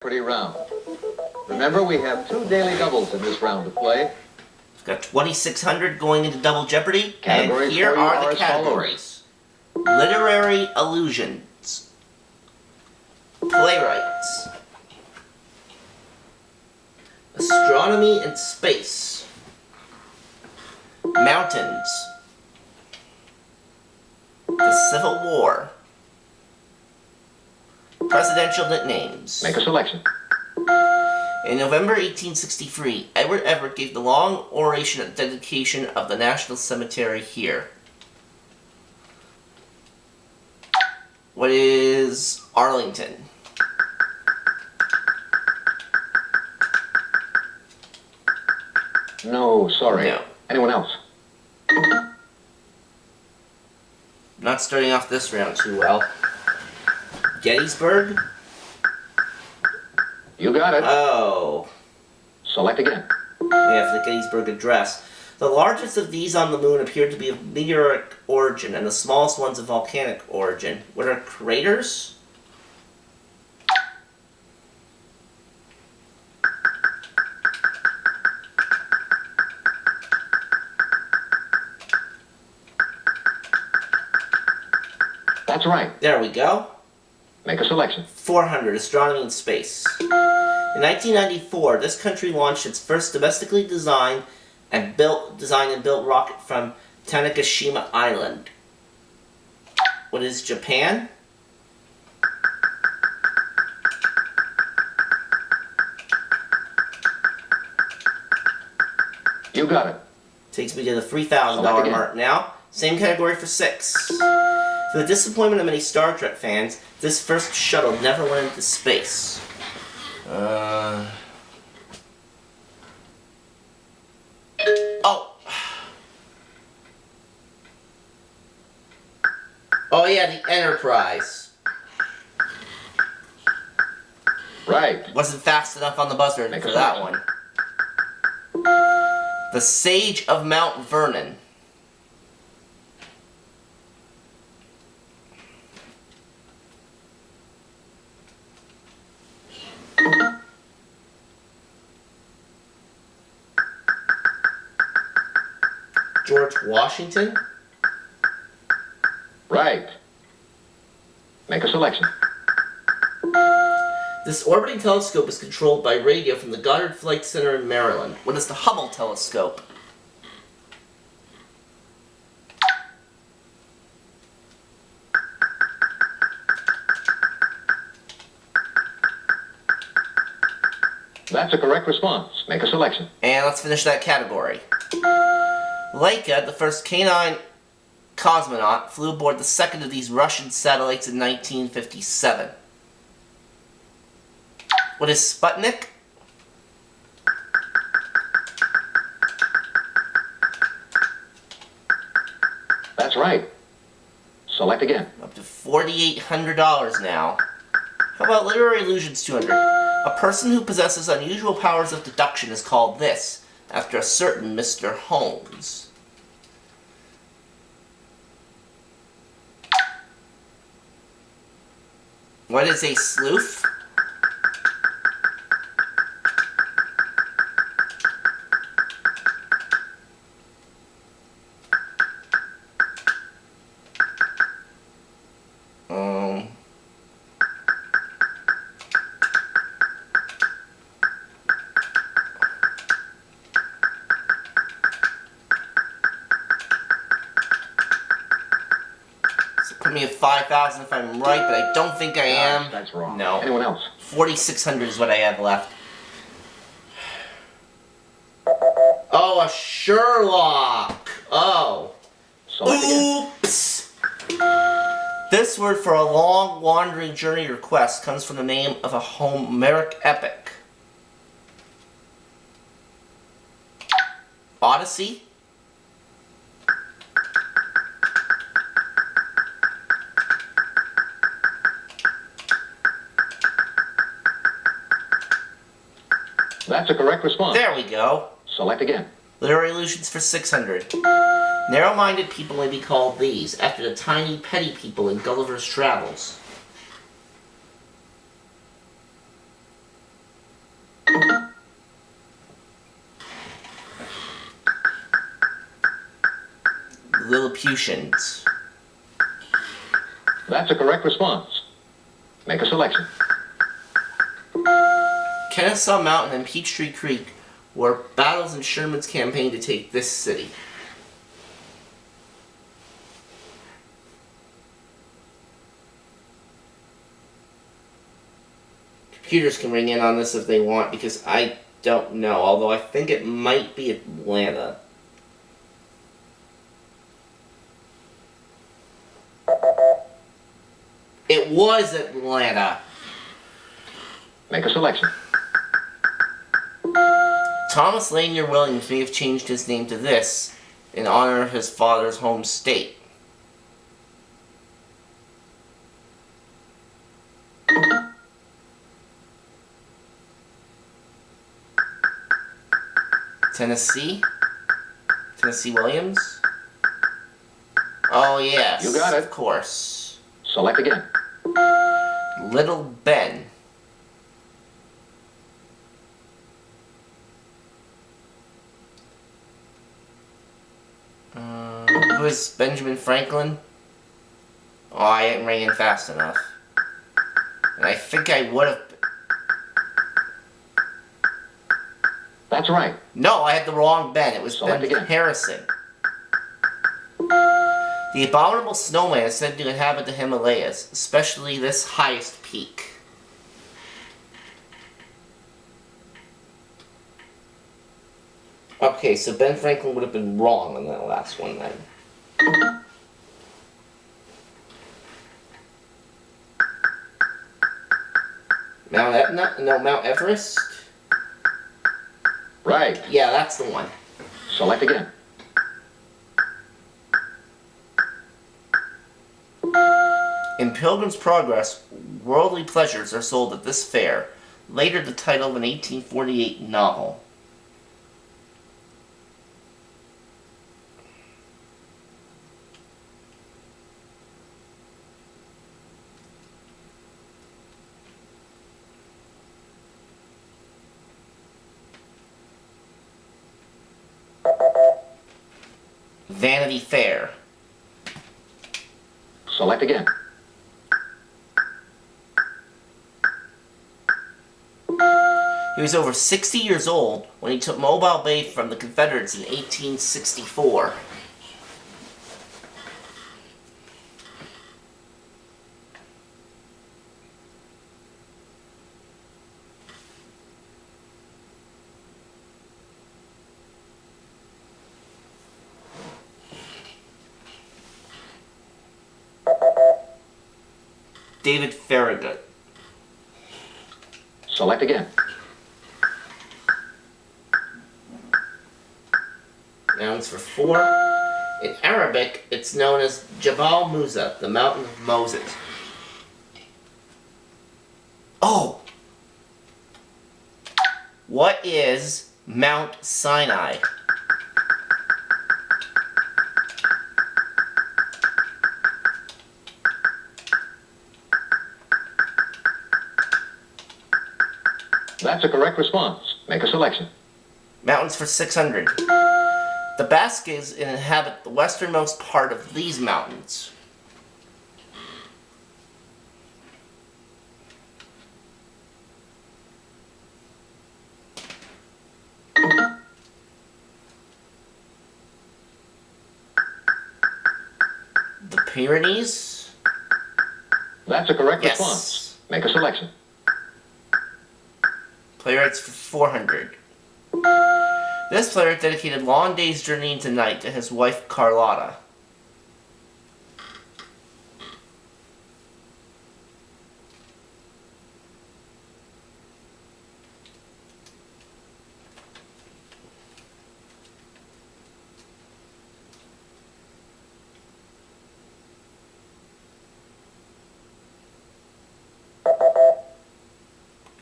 Jeopardy round. Remember, we have 2 daily doubles in this round to play. We've got 2,600 going into Double Jeopardy, Categories and here are the categories. Literary allusions, playwrights, astronomy and space, mountains, the Civil War, presidential nicknames. Make a selection. In November 1863, Edward Everett gave the long oration at the dedication of the National Cemetery here. What is Arlington? No, sorry. No. Anyone else? Not starting off this round too well. Gettysburg? You got it. Oh. Select again. Yeah, for the Gettysburg Address. The largest of these on the moon appeared to be of meteoric origin, and the smallest ones of volcanic origin. What are craters? That's right. There we go. Make a selection. 400, astronomy and space. In 1994, this country launched its first domestically designed and built rocket from Tanegashima Island. What is Japan? You got it. Takes me to the $3,000 mark now. Same category for 6. To the disappointment of many Star Trek fans, this first shuttle never went into space. Oh yeah, the Enterprise. Right. Wasn't fast enough on the buzzer for that one. The Sage of Mount Vernon. George Washington? Right. Make a selection. This orbiting telescope is controlled by radio from the Goddard Flight Center in Maryland. What is the Hubble telescope? That's a correct response. Make a selection. And let's finish that category. Laika, the first canine cosmonaut, flew aboard the second of these Russian satellites in 1957. What is Sputnik? That's right. Select again. Up to $4,800 now. How about literary allusions 200? A person who possesses unusual powers of deduction is called this, after a certain Mr. Holmes. What is a sleuth? Put me at 5,000 if I'm right, but I don't think I am. That's wrong. No. Anyone else? 4,600 is what I have left. Oh, a Sherlock! Oh. Select again. Oops! This word for a long, wandering journey or quest comes from the name of a Homeric epic. Odyssey? That's a correct response. There we go. Select again. Literary allusions for 600. Narrow-minded people may be called these, after the tiny, petty people in Gulliver's Travels. Lilliputians. That's a correct response. Make a selection. Kennesaw Mountain and Peachtree Creek were battles in Sherman's campaign to take this city. Computers can ring in on this if they want, because I don't know, although I think it might be Atlanta. It was Atlanta. Make a selection. Thomas Lanier Williams may have changed his name to this in honor of his father's home state. Tennessee? Tennessee Williams? Oh yes, You got it. of course. Select again. Little Ben. Who is Benjamin Franklin? Oh, I didn't ring in fast enough. And I think I would have... That's right. No, I had the wrong Ben. It was Select Ben again. Harrison. The abominable snowman is said to inhabit the Himalayas, especially this highest peak. Okay, so Ben Franklin would have been wrong on that last one then. Mount Etna? No, Mount Everest? Right. Yeah, that's the one. Select again. In Pilgrim's Progress, worldly pleasures are sold at this fair, later the title of an 1848 novel. Vanity Fair. Select again. He was over 60 years old when he took Mobile Bay from the Confederates in 1864. David Farragut. Select again. Nouns for 4. In Arabic, it's known as Jabal Musa, the mountain of Moses. Oh! What is Mount Sinai? That's a correct response. Make a selection. Mountains for 600. The Baskets inhabit the westernmost part of these mountains. The Pyrenees? That's a correct Yes. response. Make a selection. Playwrights for 400. This playwright dedicated long days journey into night to his wife Carlotta.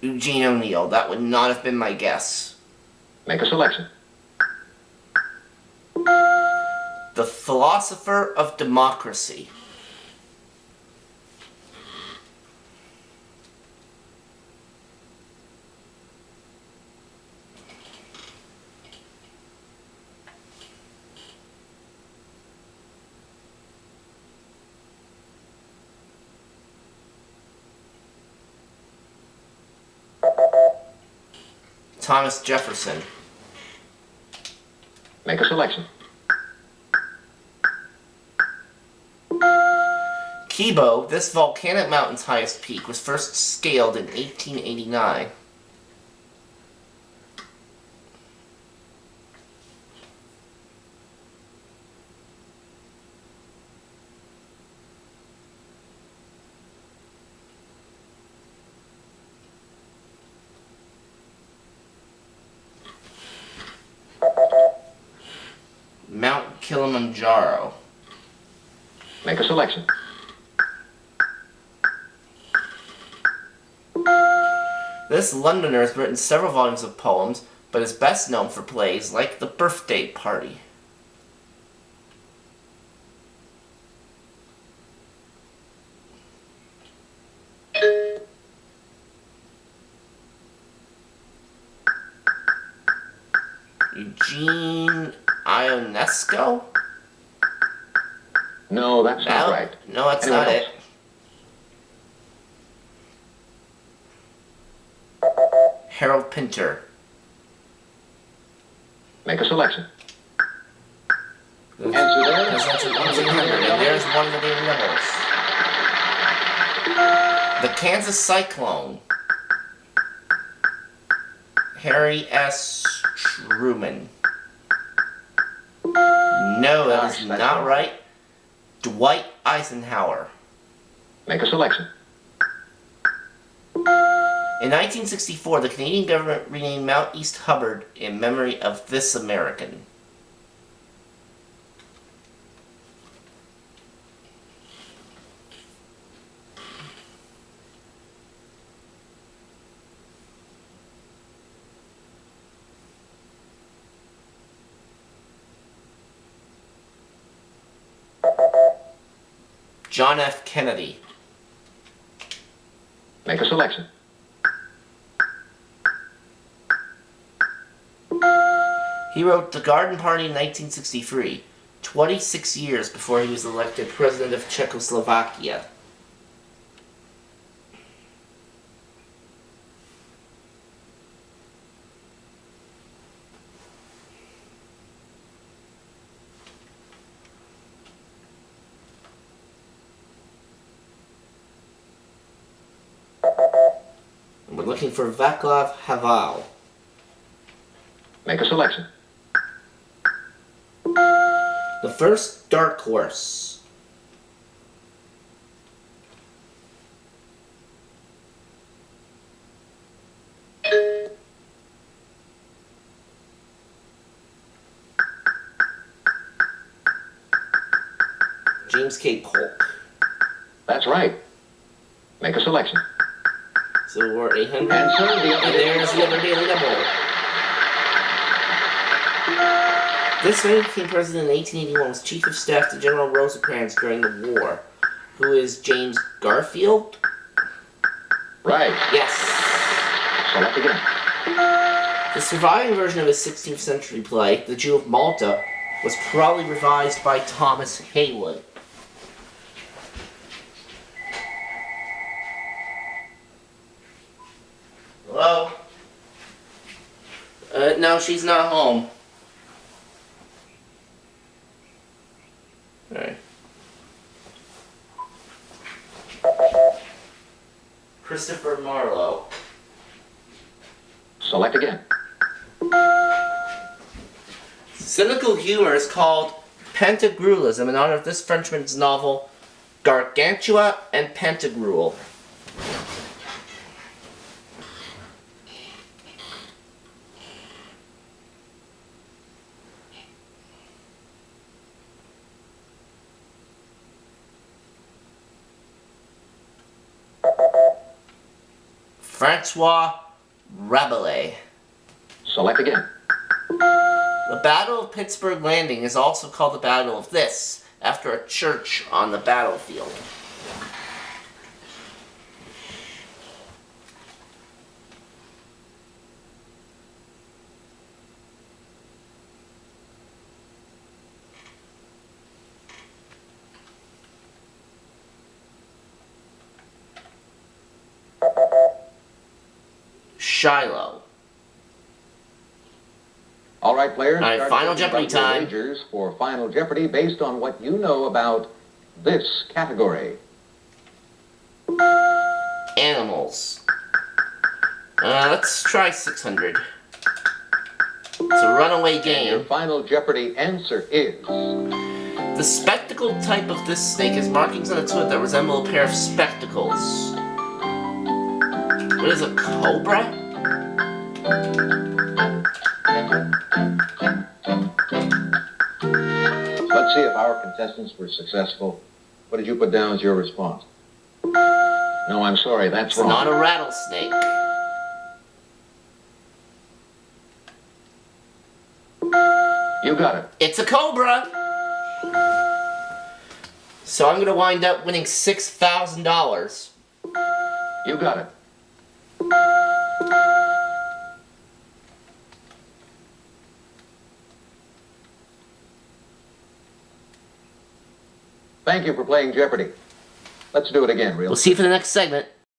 Eugene O'Neill. That would not have been my guess. Make a selection. The Philosopher of Democracy. Thomas Jefferson. Make a selection. Kibo, this volcanic mountain's highest peak, was first scaled in 1889. Mount Kilimanjaro. Make a selection. This Londoner has written several volumes of poems, but is best known for plays like The Birthday Party. Eugene Ionesco? No, that's not right. No, that's Anyone not else? it. Harold Pinter. Make a selection. That's Answer there. that's 1800, and there's one of the Daily Doubles. The Kansas Cyclone. Harry S. Truman. No, that is not right. Dwight Eisenhower. Make a selection. In 1964, the Canadian government renamed Mount East Hubbard in memory of this American. John F. Kennedy. Make a selection. He wrote The Garden Party in 1963, 26 years before he was elected president of Czechoslovakia. And we're looking for Václav Havel. Make a selection. The first dark horse. James K. Polk. That's right. Make a selection. So we're 800. Answer the other And there's the other Daily Double. This man became president in 1881, was chief of staff to General Rosecrans during the war. Who is James Garfield? Right. Yes. Select again. The surviving version of his 16th century play, The Jew of Malta, was probably revised by Thomas Heywood. Hello? No, she's not home. Alright. Christopher Marlowe. Select again. Cynical humor is called Pantagruelism in honor of this Frenchman's novel Gargantua and Pantagruel. Francois Rabelais. Select again. The Battle of Pittsburgh Landing is also called the Battle of this, after a church on the battlefield. Shiloh. All right, players. All right, start Final thinking Jeopardy about your time. wagers for Final Jeopardy based on what you know about this category. Animals. Let's try 600. It's a runaway And your game. Final Jeopardy answer is... The spectacled type of this snake has markings on its hood that resemble a pair of spectacles. What is a cobra? Let's see if our contestants were successful. What did you put down as your response? No, I'm sorry, that's It's wrong. not a rattlesnake. You got it. It's a cobra! So I'm gonna wind up winning $6,000. You got it. Thank you for playing Jeopardy. Let's do it again, real We'll see you for the next segment.